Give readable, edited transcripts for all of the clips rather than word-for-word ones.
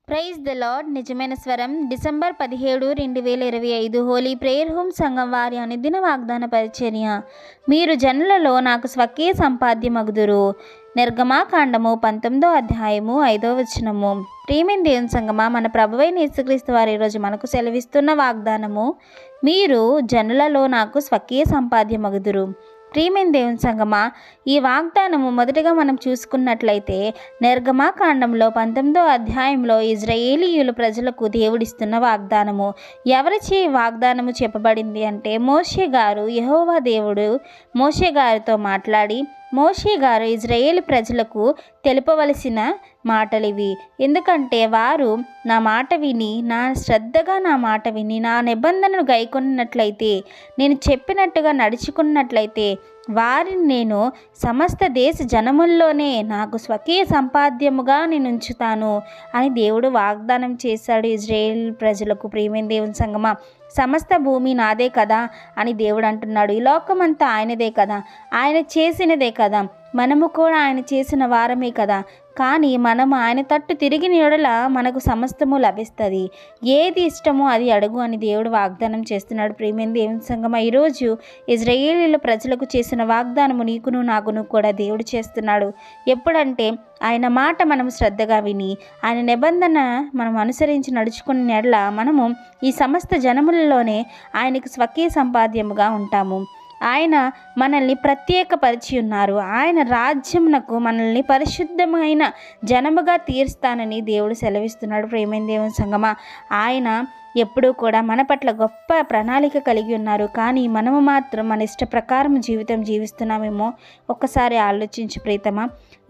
Praise the lord. నిజమైన స్వరం December 17, 2025 Holi prayer home సంఘం వారి అనుదిన వాగ్దాన పరిచర్య. మీరు జనులలో నాకు స్వకీయ సంపాద్యమగుదురు. నిర్గమాకాండము 19వ అధ్యాయము 5వ వచనము. ప్రియమైన దేవుని సంగమా, మన ప్రభువైన యేసుక్రీస్తు వారు ఈరోజు మనకు సెలవిస్తున్న వాగ్దానము, మీరు జనులలో నాకు స్వకీయ సంపాద్యమగుదురు. ప్రియమైన దేవుని సంగమా, ఈ వాగ్దానము మొదటగా మనం చూసుకున్నట్లయితే నిర్గమాకాండంలో 19వ అధ్యాయంలో ఇజ్రాయేలీయుల ప్రజలకు దేవుడిస్తున్న వాగ్దానము. ఎవరిచే వాగ్దానము చెప్పబడింది అంటే మోషే గారు, యెహోవా దేవుడు మోషే గారితో మాట్లాడి మోషే గారు ఇజ్రాయేల్ ప్రజలకు తెలుపవలసిన మాటలివి. ఎందుకంటే వారు నా మాట విని, శ్రద్ధగా నా మాట విని నా నిబంధనను గైకొన్నట్లయితే, నేను చెప్పినట్టుగా నడుచుకున్నట్లయితే వారిని నేను సమస్త దేశ జనముల్లోనే నాకు స్వకీయ సంపాద్యముగా నేను ఉంచుతాను అని దేవుడు వాగ్దానం చేశాడు ఇజ్రాయేల్ ప్రజలకు. ప్రియమైన దేవుని సంగమా, సమస్త భూమి నాదే కదా అని దేవుడు అంటున్నాడు. ఈ లోకమంతా ఆయనదే కదా, ఆయన చేసినదే కదా, మనము కూడా ఆయన చేసిన వారమే కదా. కానీ మనం ఆయన తట్టు తిరిగిన యెడల మనకు సమస్తము లభిస్తుంది. ఏది ఇష్టమో అది అడుగు అని దేవుడు వాగ్దానం చేస్తున్నాడు. ప్రియమైన దేవుని సంగమా, ఈరోజు ఇజ్రాయేలీల ప్రజలకు చేసిన వాగ్దానము నీకును నాకును కూడా దేవుడు చేస్తున్నాడు. ఎప్పుడంటే ఆయన మాట మనం శ్రద్ధగా విని ఆయన నిబంధన మనం అనుసరించి నడుచుకున్న యెడల మనము ఈ సమస్త జనములలోనే ఆయనకు స్వకీయ సంపాద్యముగా ఉంటాము. ఆయన మనల్ని ప్రత్యేకపరిచి ఉన్నారు. ఆయన రాజ్యమునకు మనల్ని పరిశుద్ధమైన జనముగా తీరుస్తానని దేవుడు సెలవిస్తున్నాడు. ప్రియమైన దేవుని సంగమా, ఆయన ఎప్పుడూ కూడా మన పట్ల గొప్ప ప్రణాళిక కలిగి ఉన్నారు. కానీ మనము మాత్రం మన ఇష్ట ప్రకారం జీవితం జీవిస్తున్నామేమో ఒక్కసారి ఆలోచించి ప్రీతమా,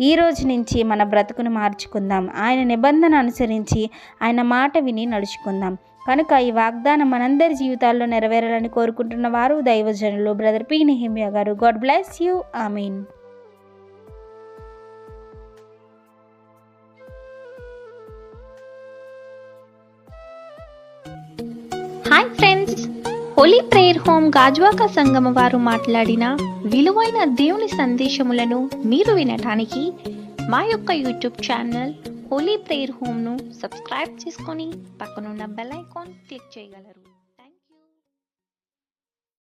ఈ రోజు నుంచి మన బ్రతుకును మార్చుకుందాం. ఆయన నిబంధన అనుసరించి ఆయన మాట విని నడుచుకుందాం. కనుక ఈ వాగ్దానం మనందరి జీవితాల్లో నెరవేరాలని కోరుకుంటున్న వారు దైవజనులు బ్రదర్ పి. నెహెమియా గారు. God bless you. ఆమీన్. Hi friends, holy prayer home Gajuwaka సంగమ వారు మాట్లాడిన విలువైన దేవుని సందేశములను మీరు వినటానికి మా యొక్క యూట్యూబ్ ఛానల్ హోలీ ప్రేయర్ హోమ్ను సబ్స్క్రైబ్ చేసుకొని పక్కనున్న బెల్ ఐకాన్ క్లిక్ చేయగలరు.